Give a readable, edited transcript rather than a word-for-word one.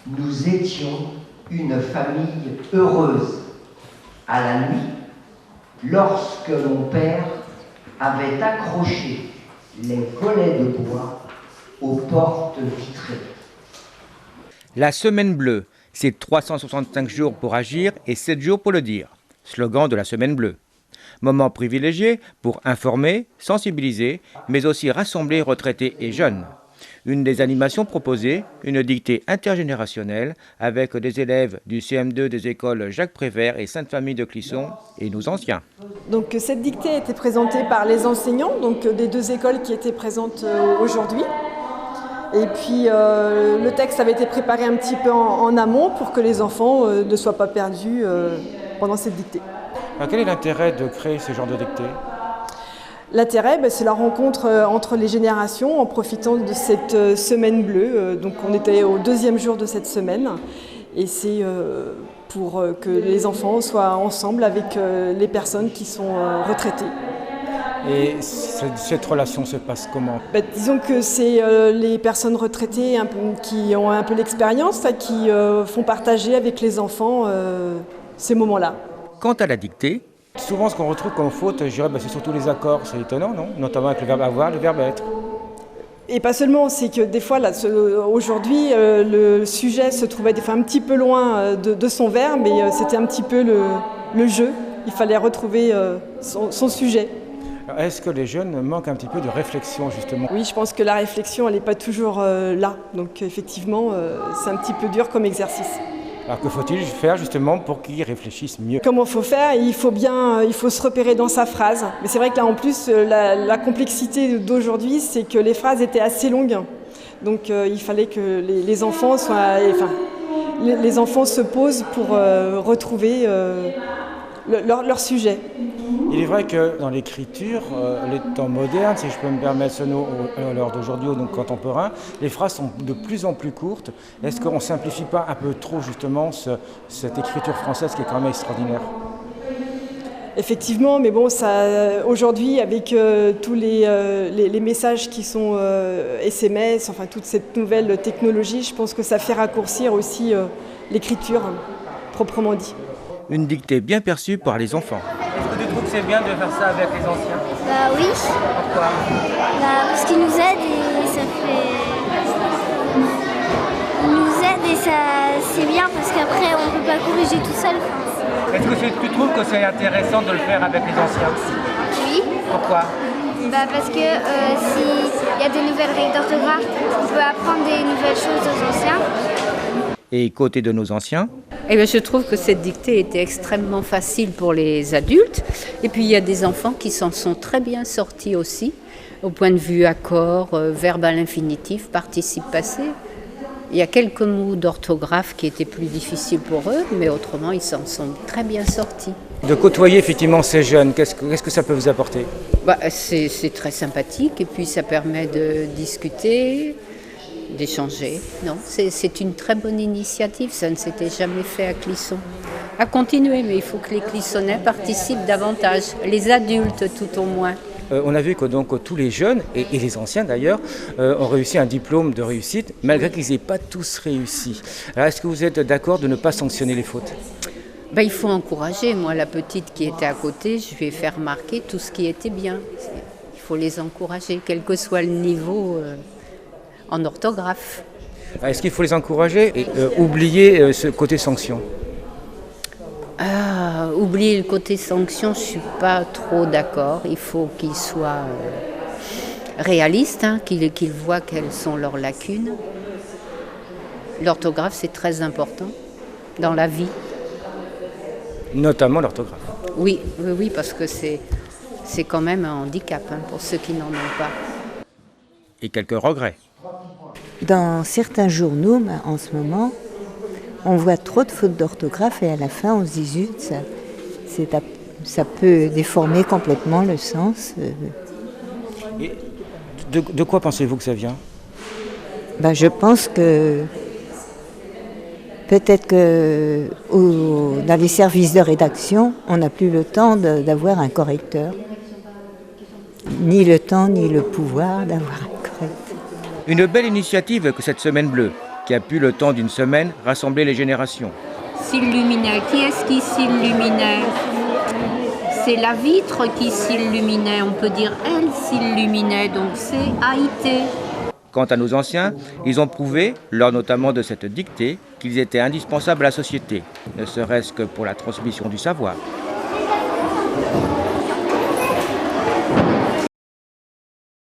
Nous étions une famille heureuse. À la nuit, lorsque mon père avait accroché les volets de bois aux portes vitrées. La semaine bleue, c'est 365 jours pour agir et 7 jours pour le dire. Slogan de la semaine bleue. Moment privilégié pour informer, sensibiliser, mais aussi rassembler retraités et jeunes. Une des animations proposées, une dictée intergénérationnelle avec des élèves du CM2 des écoles Jacques Prévert et Sainte-Famille de Clisson et nos anciens. Donc cette dictée a été présentée par les enseignants donc, des deux écoles qui étaient présentes aujourd'hui. Et puis le texte avait été préparé un petit peu en amont pour que les enfants ne soient pas perdus pendant cette dictée. Alors, quel est l'intérêt de créer ce genre de dictée ? L'intérêt, c'est la rencontre entre les générations en profitant de cette semaine bleue. Donc on était au 2e jour de cette semaine et c'est pour que les enfants soient ensemble avec les personnes qui sont retraitées. Et cette relation se passe comment ? Disons que c'est les personnes retraitées qui ont un peu l'expérience, qui font partager avec les enfants ces moments-là. Quant à la dictée, souvent ce qu'on retrouve comme faute, je dirais, c'est surtout les accords. C'est étonnant, non ? Notamment avec le verbe avoir, le verbe être. Et pas seulement, c'est que des fois, là, aujourd'hui, le sujet se trouvait des fois un petit peu loin de son verbe, mais c'était un petit peu le jeu. Il fallait retrouver son sujet. Alors, est-ce que les jeunes manquent un petit peu de réflexion, justement ? Oui, je pense que la réflexion, elle n'est pas toujours là. Donc effectivement, c'est un petit peu dur comme exercice. Alors que faut-il faire justement pour qu'ils réfléchissent mieux ? Comment il faut faire ? Il faut se repérer dans sa phrase. Mais c'est vrai que là en plus, la complexité d'aujourd'hui, c'est que les phrases étaient assez longues. Donc il fallait que les enfants les enfants se posent pour retrouver leur sujet. Il est vrai que dans l'écriture, les temps modernes, si je peux me permettre ce mot, à l'heure d'aujourd'hui, donc contemporain, les phrases sont de plus en plus courtes. Est-ce qu'on ne simplifie pas un peu trop justement cette écriture française qui est quand même extraordinaire ? Effectivement, mais bon, aujourd'hui, avec tous les messages qui sont SMS, enfin toute cette nouvelle technologie, je pense que ça fait raccourcir aussi l'écriture, proprement dit. Une dictée bien perçue par les enfants. Est-ce que tu trouves que c'est bien de faire ça avec les anciens ? Bah oui. Pourquoi ? Parce qu'ils nous aident et ça fait... Ils nous aident et ça c'est bien parce qu'après on ne peut pas corriger tout seul. Est-ce que tu trouves que c'est intéressant de le faire avec les anciens ? Oui. Pourquoi ? Parce que s'il y a des nouvelles règles d'orthographe, on peut apprendre des nouvelles choses aux anciens. Et côté de nos anciens ? Je trouve que cette dictée était extrêmement facile pour les adultes. Et puis il y a des enfants qui s'en sont très bien sortis aussi, au point de vue accord, verbe à l'infinitif, participe passé. Il y a quelques mots d'orthographe qui étaient plus difficiles pour eux, mais autrement ils s'en sont très bien sortis. De côtoyer effectivement ces jeunes, qu'est-ce que ça peut vous apporter ? C'est très sympathique et puis ça permet de discuter, d'échanger. Non, c'est une très bonne initiative, ça ne s'était jamais fait à Clisson. À continuer, mais il faut que les Clissonnais participent davantage, les adultes tout au moins. On a vu que donc tous les jeunes, et les anciens d'ailleurs, ont réussi un diplôme de réussite, malgré qu'ils n'aient pas tous réussi. Alors est-ce que vous êtes d'accord de ne pas sanctionner les fautes ? Il faut encourager. Moi, la petite qui était à côté, je lui ai fait remarquer tout ce qui était bien. Il faut les encourager, quel que soit le niveau en orthographe. Est-ce qu'il faut les encourager et oublier ce côté sanction ? Oublier le côté sanction, je ne suis pas trop d'accord. Il faut qu'ils soient réalistes, qu'ils voient quelles sont leurs lacunes. L'orthographe, c'est très important dans la vie. Notamment l'orthographe. Oui, parce que c'est quand même un handicap pour ceux qui n'en ont pas. Et quelques regrets. Dans certains journaux, en ce moment, on voit trop de fautes d'orthographe et à la fin on se dit zut, ça peut déformer complètement le sens. Et de quoi pensez-vous que ça vient ? Je pense que peut-être que dans les services de rédaction, on n'a plus le temps d'avoir un correcteur. Ni le temps, ni le pouvoir d'avoir un correcteur. Une belle initiative que cette semaine bleue, qui a pu, le temps d'une semaine, rassembler les générations. S'illuminait. Qui est-ce qui s'illuminait? C'est la vitre qui s'illuminait. On peut dire elle s'illuminait, donc c'est Haïté. Quant à nos anciens, ils ont prouvé, lors notamment de cette dictée, qu'ils étaient indispensables à la société, ne serait-ce que pour la transmission du savoir.